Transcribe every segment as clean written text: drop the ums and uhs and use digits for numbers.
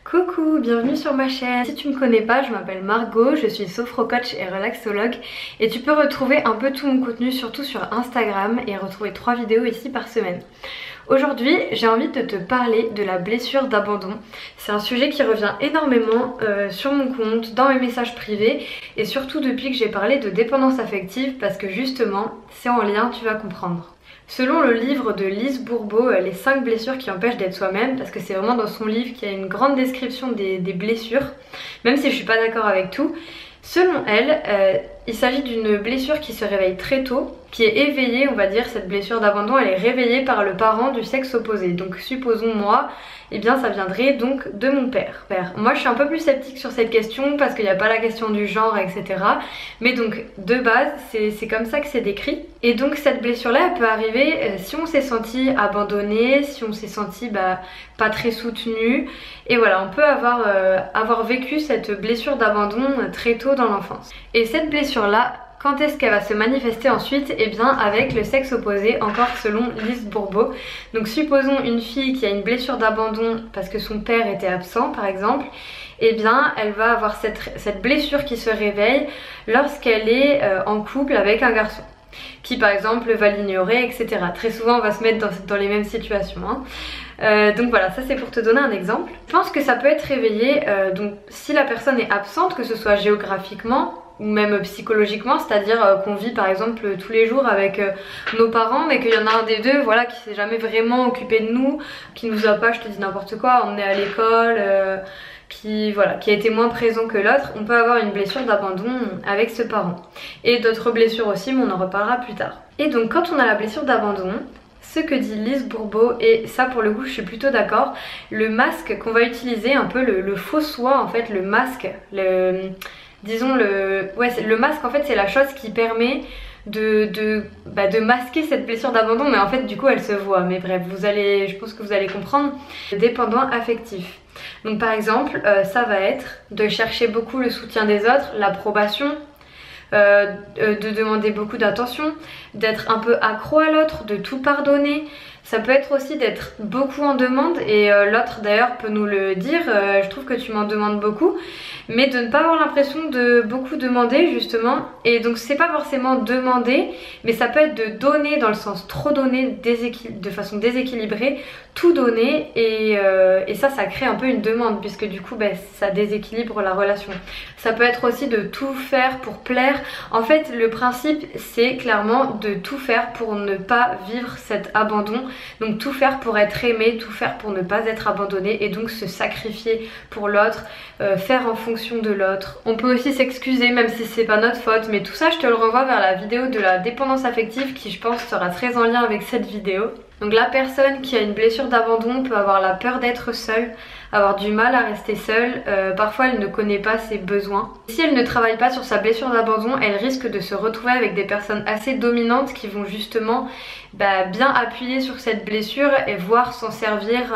Coucou, bienvenue sur ma chaîne. Si tu me connais pas, je m'appelle Margot, je suis sophro-coach et relaxologue et tu peux retrouver un peu tout mon contenu surtout sur Instagram et retrouver 3 vidéos ici par semaine. Aujourd'hui, j'ai envie de te parler de la blessure d'abandon. C'est un sujet qui revient énormément sur mon compte, dans mes messages privés et surtout depuis que j'ai parlé de dépendance affective parce que justement, c'est en lien, tu vas comprendre. Selon le livre de Lise Bourbeau, les 5 blessures qui empêchent d'être soi-même, parce que c'est vraiment dans son livre qu'il y a une grande description des blessures, même si je suis pas d'accord avec tout, selon elle, il s'agit d'une blessure qui se réveille très tôt, qui est éveillée, on va dire, cette blessure d'abandon, elle est réveillée par le parent du sexe opposé. Donc supposons moi, eh bien ça viendrait donc de mon père. Moi je suis un peu plus sceptique sur cette question parce qu'il n'y a pas la question du genre, etc. Mais donc de base, c'est comme ça que c'est décrit. Et donc cette blessure-là, elle peut arriver si on s'est senti abandonné, si on s'est senti pas très soutenu. Et voilà, on peut avoir vécu cette blessure d'abandon très tôt dans l'enfance. Et cette blessure-là, quand est-ce qu'elle va se manifester ensuite? Eh bien avec le sexe opposé, encore selon Lise Bourbeau. Donc supposons une fille qui a une blessure d'abandon parce que son père était absent par exemple, eh bien elle va avoir cette blessure qui se réveille lorsqu'elle est en couple avec un garçon qui par exemple va l'ignorer, etc. Très souvent on va se mettre dans les mêmes situations, hein. Donc voilà, ça c'est pour te donner un exemple. Je pense que ça peut être réveillé donc si la personne est absente, que ce soit géographiquement ou même psychologiquement, c'est-à-dire qu'on vit par exemple tous les jours avec nos parents mais qu'il y en a un des deux voilà, qui s'est jamais vraiment occupé de nous, qui nous a pas, je te dis n'importe quoi, emmené à l'école, qui a été moins présent que l'autre. On peut avoir une blessure d'abandon avec ce parent. Et d'autres blessures aussi, mais on en reparlera plus tard. Et donc quand on a la blessure d'abandon, ce que dit Lise Bourbeau, et ça pour le coup je suis plutôt d'accord, le masque qu'on va utiliser, un peu le faux soi en fait, le masque, le masque en fait c'est la chose qui permet de masquer cette blessure d'abandon, mais en fait du coup elle se voit. Mais bref, je pense que vous allez comprendre. Dépendant affectif. Donc par exemple, ça va être de chercher beaucoup le soutien des autres, l'approbation, de demander beaucoup d'attention, d'être un peu accro à l'autre, de tout pardonner. Ça peut être aussi d'être beaucoup en demande et l'autre d'ailleurs peut nous le dire, je trouve que tu m'en demandes beaucoup, mais de ne pas avoir l'impression de beaucoup demander justement. Et donc c'est pas forcément demander, mais ça peut être de donner dans le sens trop donner de façon déséquilibrée, tout donner et ça crée un peu une demande puisque du coup ça déséquilibre la relation. Ça peut être aussi de tout faire pour plaire. En fait le principe c'est clairement de tout faire pour ne pas vivre cet abandon. Donc tout faire pour être aimé, tout faire pour ne pas être abandonné et donc se sacrifier pour l'autre, faire en fonction de l'autre. On peut aussi s'excuser même si c'est pas notre faute, mais tout ça je te le renvoie vers la vidéo de la dépendance affective qui je pense sera très en lien avec cette vidéo. Donc la personne qui a une blessure d'abandon peut avoir la peur d'être seule, avoir du mal à rester seule, parfois elle ne connaît pas ses besoins. Si elle ne travaille pas sur sa blessure d'abandon, elle risque de se retrouver avec des personnes assez dominantes qui vont justement bien appuyer sur cette blessure et voire s'en servir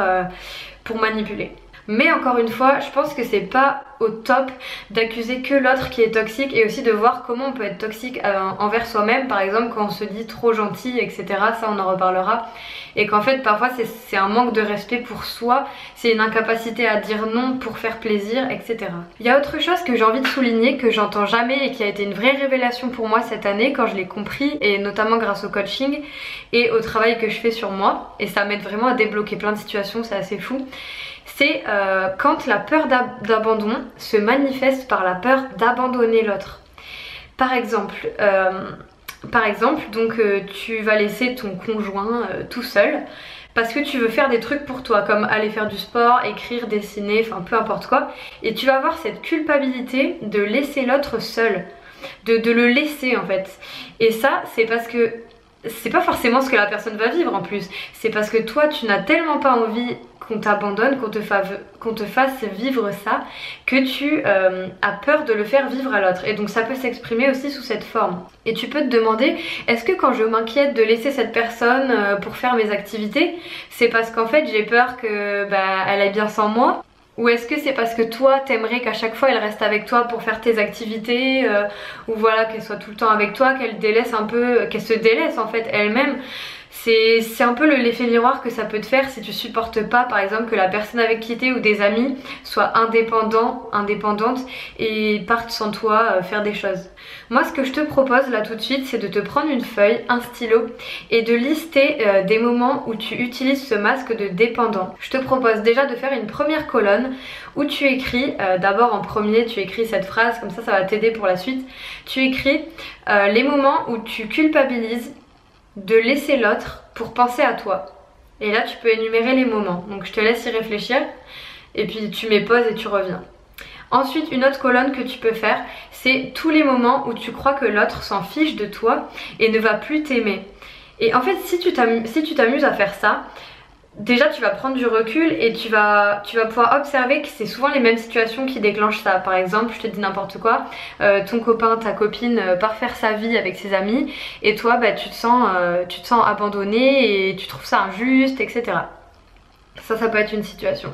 pour manipuler. Mais encore une fois, je pense que c'est pas au top d'accuser que l'autre qui est toxique et aussi de voir comment on peut être toxique envers soi-même, par exemple quand on se dit trop gentil, etc. Ça on en reparlera. Et qu'en fait parfois c'est un manque de respect pour soi, c'est une incapacité à dire non pour faire plaisir, etc. Il y a autre chose que j'ai envie de souligner, que j'entends jamais et qui a été une vraie révélation pour moi cette année quand je l'ai compris, et notamment grâce au coaching et au travail que je fais sur moi, et ça m'aide vraiment à débloquer plein de situations, c'est assez fou. C'est quand la peur d'abandon se manifeste par la peur d'abandonner l'autre. Par exemple, donc tu vas laisser ton conjoint tout seul parce que tu veux faire des trucs pour toi, comme aller faire du sport, écrire, dessiner, enfin peu importe quoi, et tu vas avoir cette culpabilité de laisser l'autre seul, de le laisser en fait. Et ça c'est parce que c'est pas forcément ce que la personne va vivre en plus, c'est parce que toi tu n'as tellement pas envie qu'on t'abandonne, qu'on te fasse vivre ça, que tu as peur de le faire vivre à l'autre. Et donc ça peut s'exprimer aussi sous cette forme. Et tu peux te demander, est-ce que quand je m'inquiète de laisser cette personne pour faire mes activités, c'est parce qu'en fait j'ai peur que elle aille bien sans moi? Ou est-ce que c'est parce que toi t'aimerais qu'à chaque fois elle reste avec toi pour faire tes activités, ou voilà, qu'elle soit tout le temps avec toi, qu'elle délaisse un peu, qu'elle se délaisse en fait elle-même? C'est un peu l'effet miroir que ça peut te faire si tu supportes pas par exemple que la personne avec qui t'es ou des amis soient indépendantes et partent sans toi faire des choses. Moi ce que je te propose là tout de suite, c'est de te prendre une feuille, un stylo et de lister des moments où tu utilises ce masque de dépendant. Je te propose déjà de faire une première colonne où tu écris, d'abord en premier tu écris cette phrase, comme ça va t'aider pour la suite. Tu écris les moments où tu culpabilises de laisser l'autre pour penser à toi. Et là tu peux énumérer les moments. Donc je te laisse y réfléchir et puis tu mets pause et tu reviens. Ensuite une autre colonne que tu peux faire, c'est tous les moments où tu crois que l'autre s'en fiche de toi et ne va plus t'aimer. Et en fait si tu t'amuses à faire ça, déjà tu vas prendre du recul et tu vas pouvoir observer que c'est souvent les mêmes situations qui déclenchent ça. Par exemple, je te dis n'importe quoi, ton copain, ta copine part faire sa vie avec ses amis et toi tu te sens abandonné et tu trouves ça injuste, etc. Ça peut être une situation.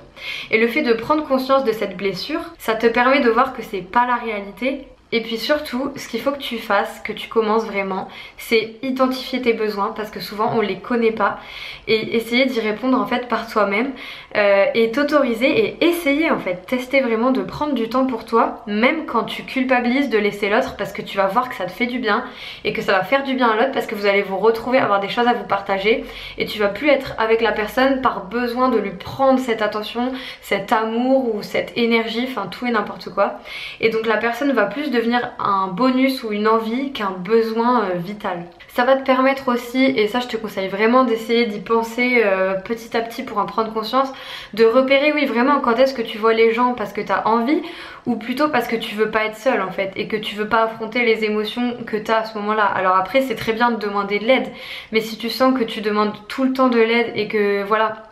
Et le fait de prendre conscience de cette blessure, ça te permet de voir que c'est pas la réalité. Et puis surtout, ce qu'il faut que tu fasses, que tu commences vraiment, c'est identifier tes besoins parce que souvent on les connaît pas et essayer d'y répondre en fait par toi-même et t'autoriser et essayer en fait, tester vraiment de prendre du temps pour toi même quand tu culpabilises de laisser l'autre parce que tu vas voir que ça te fait du bien et que ça va faire du bien à l'autre parce que vous allez vous retrouver, avoir des choses à vous partager et tu vas plus être avec la personne par besoin de lui prendre cette attention, cet amour ou cette énergie, enfin tout et n'importe quoi. Et donc la personne va plus devenir un bonus ou une envie qu'un besoin vital. Ça va te permettre aussi, et ça je te conseille vraiment d'essayer d'y penser petit à petit pour en prendre conscience, de repérer oui vraiment quand est-ce que tu vois les gens parce que tu as envie ou plutôt parce que tu veux pas être seule en fait et que tu veux pas affronter les émotions que tu as à ce moment-là. Alors après c'est très bien de demander de l'aide, mais si tu sens que tu demandes tout le temps de l'aide et que voilà,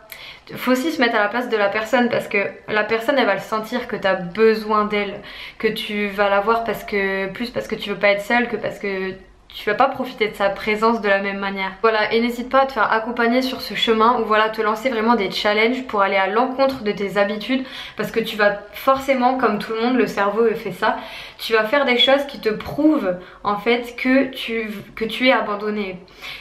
faut aussi se mettre à la place de la personne parce que la personne elle va le sentir que tu as besoin d'elle, que tu vas la voir parce que tu veux pas être seule que parce que tu vas pas profiter de sa présence de la même manière. Voilà, et n'hésite pas à te faire accompagner sur ce chemin ou voilà, te lancer vraiment des challenges pour aller à l'encontre de tes habitudes parce que tu vas forcément, comme tout le monde, le cerveau fait ça, tu vas faire des choses qui te prouvent en fait que tu es abandonné.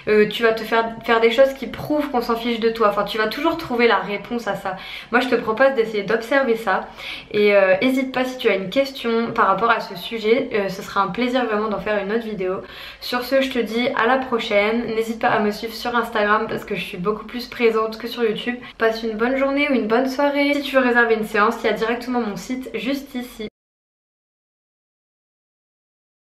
Tu vas te faire des choses qui prouvent qu'on s'en fiche de toi. Enfin, tu vas toujours trouver la réponse à ça. Moi, je te propose d'essayer d'observer ça et n'hésite pas si tu as une question par rapport à ce sujet. Ce sera un plaisir vraiment d'en faire une autre vidéo. Sur ce, je te dis à la prochaine. N'hésite pas à me suivre sur Instagram parce que je suis beaucoup plus présente que sur YouTube. Passe une bonne journée ou une bonne soirée. Si tu veux réserver une séance, il y a directement mon site juste ici.